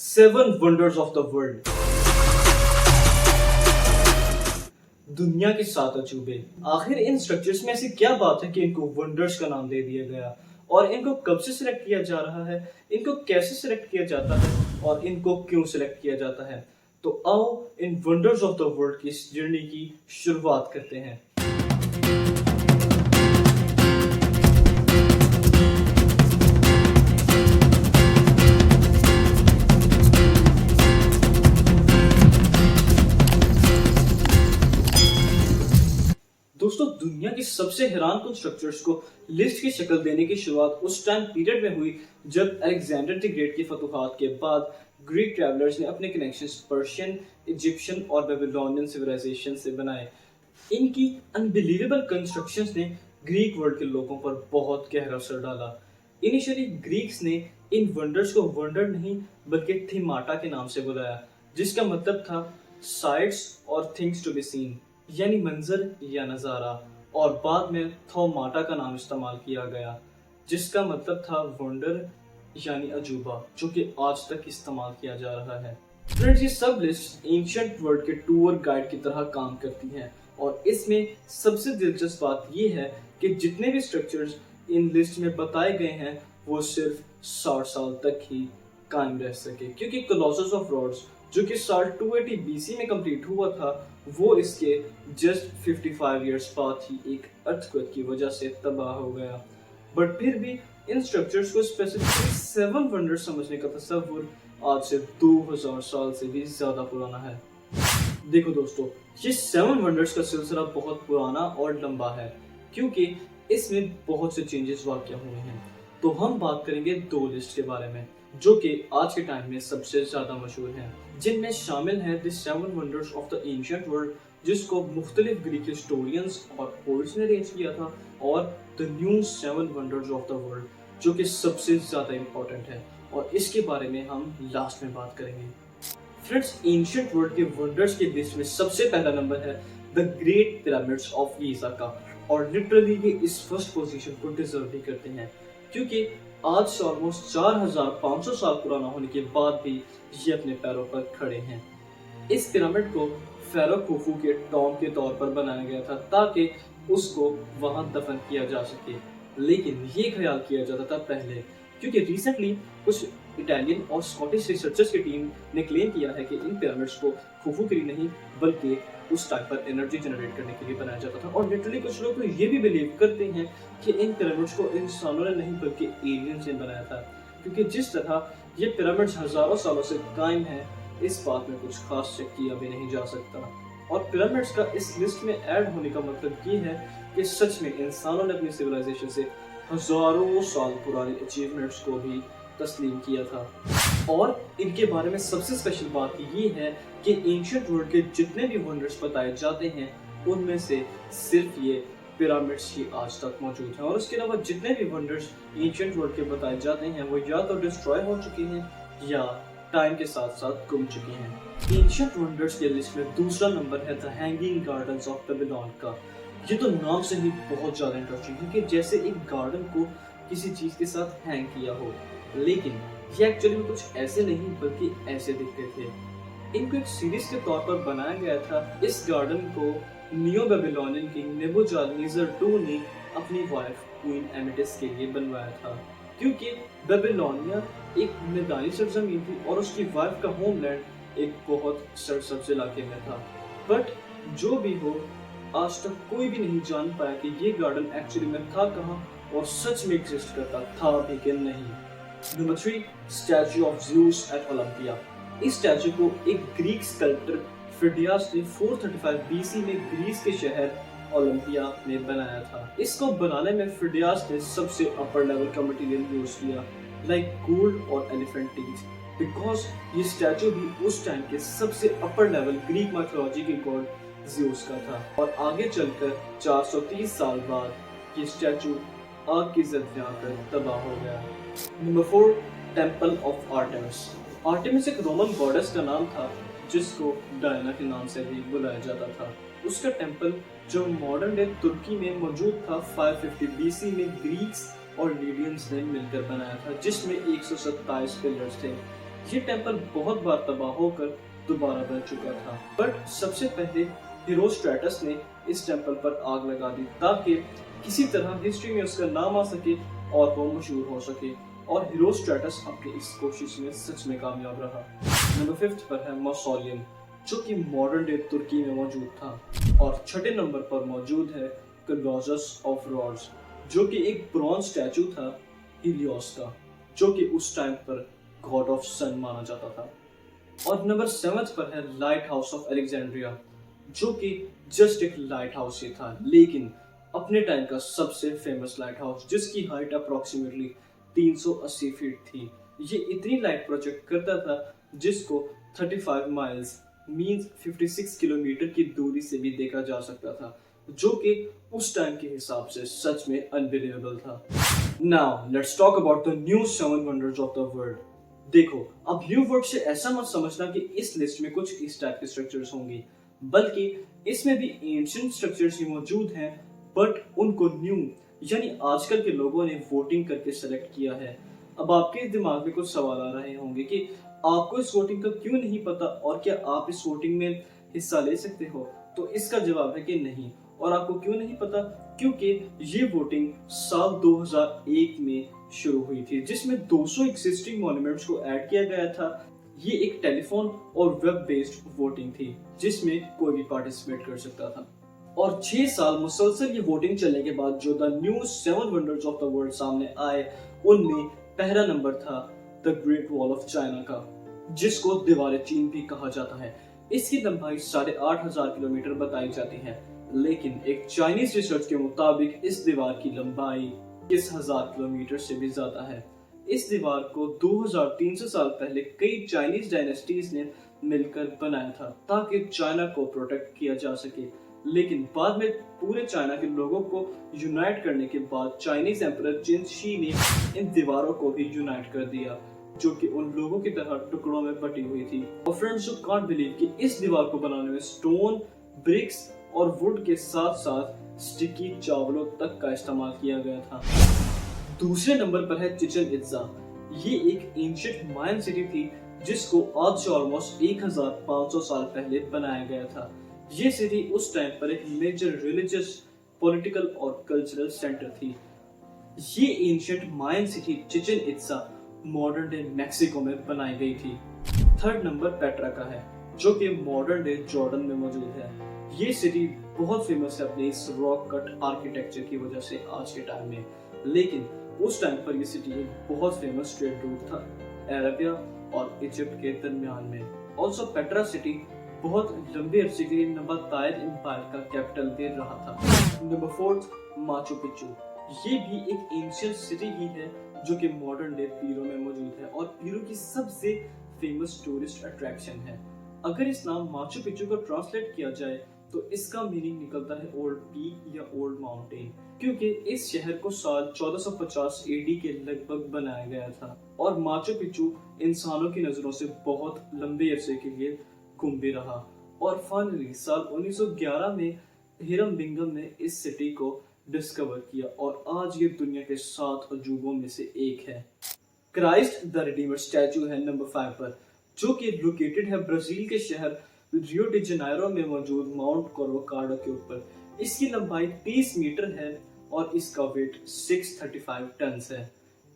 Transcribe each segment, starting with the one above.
Seven wonders of the world. दुनिया के 7 अजूबे। आखिर इन स्ट्रक्चर्स में ऐसी क्या बात है कि इनको वंडर्स का नाम दे दिया गया? और इनको कब से सिलेक्ट किया जा रहा है, इनको कैसे सिलेक्ट किया जाता है और इनको क्यों सिलेक्ट किया जाता है? तो आओ इन वंडर्स ऑफ द वर्ल्ड की इस जर्नी की शुरुआत करते हैं। दोस्तों, दुनिया की सबसे हैरानकुन स्ट्रक्चर्स को लिस्ट की शक्ल देने की शुरुआत उस टाइम पीरियड में हुई जब अलेक्जेंडर द ग्रेट की फतूहात के बाद ग्रीक ट्रैवलर्स ने अपने कनेक्शंस पर्शियन, इजिप्शियन और बेबीलोनियन सिविलाइजेशन से बनाए। इनकी अनबिलीवेबल कंस्ट्रक्शंस ने ग्रीक वर्ल्ड के लोगों पर बहुत गहरा असर डाला। इनिशियली ग्रीक्स ने इन वंडर्स को वंडर नहीं बल्कि थीमाटा के नाम से बुलाया, जिसका मतलब था साइट्स और थिंग्स टू बी सीन, यानी मंजर या नज़ारा। और बाद में थौमाटा का नाम इस्तेमाल किया गया, जिसका मतलब था वंडर यानी अजूबा, जो कि आज तक इस्तेमाल किया जा रहा है। फ्रेंड्स, ये सब लिस्ट एंशिएंट वर्ल्ड के टूर गाइड की तरह काम करती हैं और इसमें सबसे दिलचस्प बात यह है कि जितने भी स्ट्रक्चर्स इन लिस्ट में बताए गए हैं वो सिर्फ 60 साल तक ही कायम रह सके, क्योंकि कोलोसस ऑफ रोड्स जो कि साल 280 बीसी में कंप्लीट हुआ था वो इसके जस्ट 55 इयर्स बाद ही एक अर्थक्वेक की वजह से तबाह हो गया। बट फिर भी इन स्ट्रक्चर्स को स्पेसिफिकली 7 वंडर समझने का तस्वुर आज से 2000 साल से भी ज्यादा पुराना है। देखो दोस्तों, ये 7 वंडर्स का सिलसिला बहुत पुराना और लंबा है, क्योंकि इसमें बहुत से चेंजेस वाक़या हुए हैं। तो हम बात करेंगे 2 लिस्ट के बारे में जो कि आज के टाइम में सबसे ज्यादा मशहूर हैं, जिनमें शामिल है the 7 wonders of the ancient world, जिसको मुख्तलिफ ग्रीक हिस्टोरियंस और पोइट्स ने अरेंज किया था, और the new 7 wonders of the world, जो कि सबसे ज्यादा इम्पोर्टेंट है और इसके बारे में हम लास्ट में बात करेंगे। फ्रेंड्स, एंशिएंट वर्ल्ड के वंडर्स की लिस्ट में सबसे पहला नंबर है the great pyramids of Giza का, और लिटरली ये इस फर्स्ट पोजीशन को डिजर्व भी करते हैं, क्योंकि आज से ऑलमोस्ट 4500 साल पुराना होने के बाद भी ये अपने पैरों पर खड़े हैं। इस पिरामिड को फेरो खुफू के टॉम के तौर पर बनाया गया था ताकि उसको वहां दफन किया जा सके, लेकिन ये ख्याल किया जाता था पहले, क्योंकि रिसेंटली कुछ इटालियन और स्कॉटिश रिसर्चर्स की टीम ने क्लेम किया है कि इन पिरामिड्स को खुफू के लिए नहीं बल्कि उस टाइम पर एनर्जी जनरेट करने के लिए बनाया जाता था। और लिटरली कुछ लोग तो ये भी बिलीव करते हैं कि इन पिरामिड्स को इंसानों ने नहीं बल्कि एलियंस ने बनाया था, क्योंकि जिस तरह ये पिरामिड्स हजारों सालों से कायम है, इस बात में कुछ खास शक किया भी नहीं जा सकता। और पिरामिड्स का इस लिस्ट में ऐड होने का मतलब ये है कि सच में इंसानों ने अपनी सिविलाइजेशन से हजारों साल पुरानी अचीवमेंट्स को भी तस्लीम किया था। और इनके बारे में सबसे स्पेशल बात ये है कि एंशिएंट वर्ल्ड के जितने भी वंडर्स बताए जाते हैं उनमें से सिर्फ ये पिरामिड्स ही आज तक मौजूद हैं, और उसके अलावा जितने भी वंडर्स एंशिएंट वर्ल्ड के बताए जाते हैं वो या तो डिस्ट्रॉय हो चुके हैं या टाइम के साथ साथ गुम चुके हैं। एंशिएंट वंडर्स के लिस्ट में दूसरा नंबर है the hanging gardens of Babylon का। ये तो नाम से ही बहुत ज्यादा इंटरेस्टिंग है कि जैसे एक गार्डन को किसी चीज के साथ हैंग किया हो, लेकिन ये एक्चुअली में कुछ ऐसे नहीं बल्कि ऐसे दिखते थे। इनको एक सीरीज के तौर पर बनाया गया था। इस गार्डन को नियो बेबीलोनियन किंग नेबुचाडनेज़र II ने अपनी वाइफ क्वीन एमेटिस के लिए बनवाया था, क्योंकि बेबीलोनिया एक मैदानी सरजमीन थी और उसकी वाइफ का होमलैंड एक बहुत सरसब्ज इलाके में था। बट जो भी हो, आज तक कोई भी नहीं जान पाया कि ये गार्डन एक्चुअली में था कहाँ और सच में एग्जिस्ट करता था भी कि नहीं। Number 3, statue of Zeus at Olympia. इस स्टैचू को एक ग्रीक स्कल्प्टर फिडियास ने 435 बीसी में ग्रीस के शहर ओलंपिया में बनाया था। इसको बनाने में फिडियास ने सबसे अपर लेवल का मटेरियल यूज किया, लाइक गोल्ड और एलिफेंट टीथ, बिकॉज ये स्टैचू भी उस टाइम के सबसे अपर लेवल ग्रीक माइथोलॉजी के गॉड ज़्यूस का था। और आगे चलकर 430 साल बाद ये स्टैचू आग की जद में आकर तबाह हो गया। Number 4, temple of Artemis. Artemis एक रोमन गॉडेस का नाम था जिसको डायना के नाम से भी बुलाया जाता था। उसका टेम्पल जो मॉडर्न डे तुर्की में मौजूद था 550 बीसी में ग्रीक्स और लीडियंस ने मिलकर बनाया था, जिसमें 127 पिलर्स थे। ये टेम्पल बहुत बार तबाह होकर दोबारा बन चुका था, बट सबसे पहले हीरोस्ट्रैटस ने इस टेम्पल पर आग लगा दी ताकि किसी तरह हिस्ट्री में उसका नाम आ सके और वो मशहूर हो सके, और हीरोस्ट्रैटस अपनी इस कोशिश में सच में कामयाब रहा। नंबर 5 पर है मौसोलियम, जो कि मॉडर्न डे तुर्की में मौजूद था, और छठे नंबर पर मौजूद है कोलोसस ऑफ रॉड्स, जो कि एक ब्रॉन्ज स्टैचू था हीलियोस का, जो कि उस टाइम पर गॉड ऑफ सन माना जाता था। और नंबर 7 पर है लाइट हाउस ऑफ अलेक्जेंड्रिया, जो कि जस्ट एक लाइट हाउस ही था, लेकिन अपने टाइम का सबसे फेमस लाइट हाउस, जिसकी हाइट अप्रोक्सीमेटली 380 फीट थी। ये इतनी लाइट प्रोजेक्ट करता था जिसको 35 माइल्स मींस 56 किलोमीटर की दूरी से भी देखा जा सकता था, जो कि उस टाइम के हिसाब से सच में अनबिलीवेबल था। Now let's talk about the new 7 wonders of the world. देखो, अब न्यू वर्ड से ऐसा मत समझना कि इस लिस्ट में कुछ इस टाइप के स्ट्रक्चर्स होंगे, बल्कि इसमें भी एंशिएंट स्ट्रक्चर्स ही मौजूद हैं, बट उनको न्यू यानी आजकल के लोगों ने वोटिंग करके सेलेक्ट किया है। अब आपके दिमाग में कुछ सवाल आ रहे होंगे कि आपको इस वोटिंग का क्यों नहीं पता और क्या आप इस वोटिंग में हिस्सा ले सकते हो? तो इसका जवाब है कि नहीं। और आपको क्यों नहीं पता? क्योंकि ये वोटिंग साल 2001 में शुरू हुई थी, जिसमें 200 एग्जिस्टिंग मॉन्यूमेंट्स को ऐड किया गया था। ये एक टेलीफोन और वेब बेस्ड वोटिंग थी, जिसमें कोई भी पार्टिसिपेट कर सकता था। और 6 साल मुसलसल ये वोटिंग चलने के बाद जो the new 7 wonders of the world सामने आए, उनमें पहला नंबर था the great wall of China का, जिसको दीवार चीन भी कहा जाता है। इसकी लंबाई 8,500 किलोमीटर बताई जाती है, लेकिन एक चाइनीज रिसर्च के मुताबिक इस दीवार की लंबाई 21,000 किलोमीटर से भी ज्यादा है। इस दीवार को 2300 साल पहले कई चाइनीज डायनेस्टीज ने मिलकर बनाया था ताकि चाइना को प्रोटेक्ट किया जा सके, लेकिन बाद में पूरे चाइना के लोगों को यूनाइट करने के बाद चाइनीज एम्परर चिन शी ने इन दीवारों को भी यूनाइट कर दिया, जो कि उन लोगों की तरह टुकड़ों में बटी हुई थी। और फ्रेंड्स, यू कांट बिलीव कि इस दीवार को बनाने में स्टोन, ब्रिक्स और वुड के साथ साथ स्टिकी चावलों तक का इस्तेमाल किया गया था। दूसरे नंबर पर है चिचन इट्जा। ये एक एंशिएंट मायन सिटी थी, जिसको आज से ऑलमोस्ट 1500 साल पहले बनाया गया था। ये सिटी उस टाइम पर एक मेजर रिलीजियस, पॉलिटिकल और कल्चरल सेंटर थी। ये ancient Mayan city Chichen Itza modern day Mexico में बनाई गई थी। थर्ड नंबर पेट्रा का है, जो कि मॉडर्न डे जॉर्डन में मौजूद है। ये सिटी बहुत फेमस है अपने इस रॉक कट आर्किटेक्चर की वजह से आज के टाइम में, लेकिन उस टाइम पर ये सिटी एक बहुत फेमस ट्रेड रूट था अरेबिया और इजिप्ट के दरमियान में। ऑल्सो पेट्रा सिटी बहुत लंबे अरसे के लिए नबातायद एम्पायर का कैपिटल भी रहा था। Number 4 Machu Picchu. ये भी एक एंशिएंट सिटी ही है, जो कि मॉडर्न डे पीरो में मौजूद है और पीरो की सबसे फेमस टूरिस्ट अट्रैक्शन है। अगर इस नाम माचू पिच्चू को ट्रांसलेट किया जाए तो इसका मीनिंग निकलता है ओल्ड पीक या ओल्ड माउंटेन, क्योंकि इस शहर को साल 1450 एडी के लगभग बनाया गया था और माचू पिच्चू इंसानों की नजरों से बहुत लंबे अरसे के लिए गुम भी रहा। और फाइनली साल 1911 में हिरम बिंगम ने इस सिटी को डिस्कवर किया और आज ये दुनिया के 7 अजूबों में से एक है। क्राइस्ट द रिडीमर स्टैचू है नंबर 5 पर, जो कि लोकेटेड है ब्राजील के शहर रियो डी जनेरो में मौजूद माउंट कोरोकाडो के ऊपर। इसकी लंबाई 30 मीटर है और इसका वेट 635 टन है।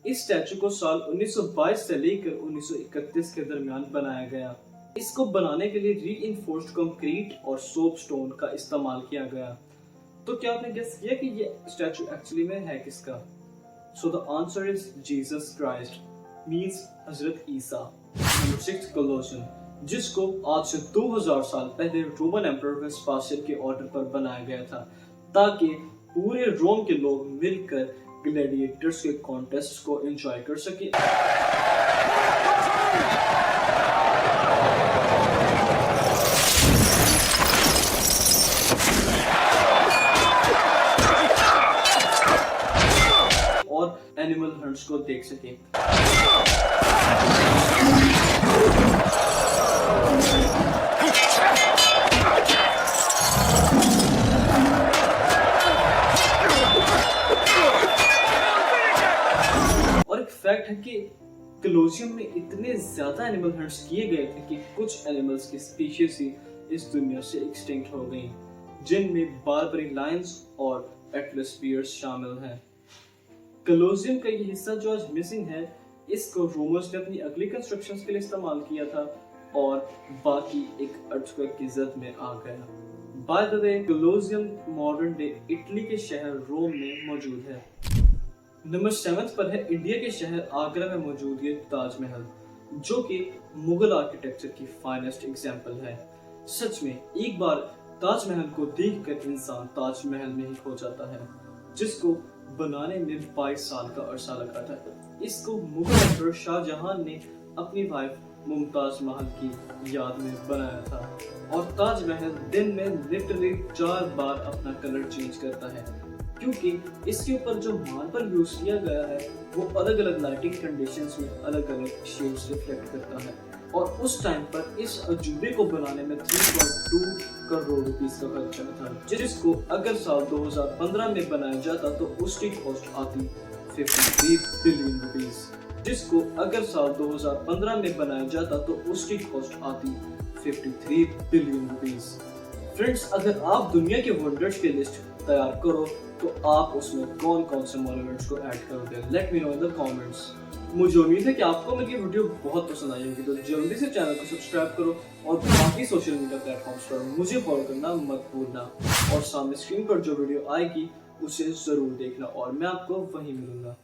इस स्टैचू को साल 1922 से लेकर 1931 के दरमियान बनाया गया। इसको बनाने के लिए रीइंफोर्स्ड कंक्रीट और सोप स्टोन का इस्तेमाल किया गया। तो क्या आपने गेस किया कि ये स्टैचू एक्चुअली में है किसका? So the answer is Jesus Christ, means Hazrat Isa. Number 6 Colosseum, जिसको आज से 2000 साल पहले रोमन एम्परर वेस्पासियन के ऑर्डर पर बनाया गया था, ताकि पूरे रोम के लोग मिलकर ग्लैडिएटर्स के कॉन्टेस्ट को एंजॉय कर सके। और एनिमल हंट्स को देख सके। और एक फैक्ट है कि कलोजियम में इतने ज्यादा एनिमल हंट्स किए गए थे कि कुछ एनिमल्स की स्पीशीज ही इस दुनिया से एक्सटिंक्ट हो गई, जिनमें बारबरी लायंस और एटलस बियर्स शामिल हैं। कलोजियम का ये हिस्सा जो आज मिसिंग है, इसको रोमर्स ने अपनी अगली कंस्ट्रक्शंस के लिए इस्तेमाल किया था और बाकी एक अर्थक्वेक की जद में आ गया। By the way, Colosseum modern day Italy के शहर रोम में मौजूद है। नंबर 7 पर है इंडिया के शहर आगरा में मौजूद ये ताजमहल, जो कि मुगल आर्किटेक्चर की फाइनेस्ट एग्जाम्पल है। सच में एक बार ताजमहल को देखकर इंसान ताजमहल में ही खो जाता है, जिसको बनाने में 22 साल का अरसा लगा था। इसको मुगल एम्परर शाहजहां ने अपनी वाइफ मुमताज महल की याद में बनाया था। और ताजमहल दिन में लिटरली 4 बार अपना कलर चेंज करता है, क्योंकि इसके ऊपर जो मार्बल यूज किया गया है वो अलग अलग लाइटिंग कंडीशंस में अलग अलग शेड्स रिफ्लेक्ट करता है। और उस टाइम पर इस अजूबे को बनाने में 3.2 करोड़ रुपीस का खर्चा था, जिसको अगर साल 2015 में बनाया जाता तो उसकी कॉस्ट आती 53 बिलियन रुपीस। जिसको अगर साल 2015 में बनाया जाता तो उसकी कॉस्ट आती 53 बिलियन रुपीस। फ्रेंड्स, अगर आप दुनिया के वंडर्स की लिस्ट तैयार करो तो आप उसमें कौन कौन से मॉन्यूमेंट्स को ऐड करोगे? Let me know in the comments. मुझे उम्मीद है कि आपको मेरी वीडियो बहुत पसंद आई होगी, तो जल्दी से चैनल को सब्सक्राइब करो और बाकी सोशल मीडिया प्लेटफॉर्म्स पर मुझे फॉलो करना मत भूलना। और सामने स्क्रीन पर जो वीडियो आएगी उसे जरूर देखना और मैं आपको वहीं मिलूंगा।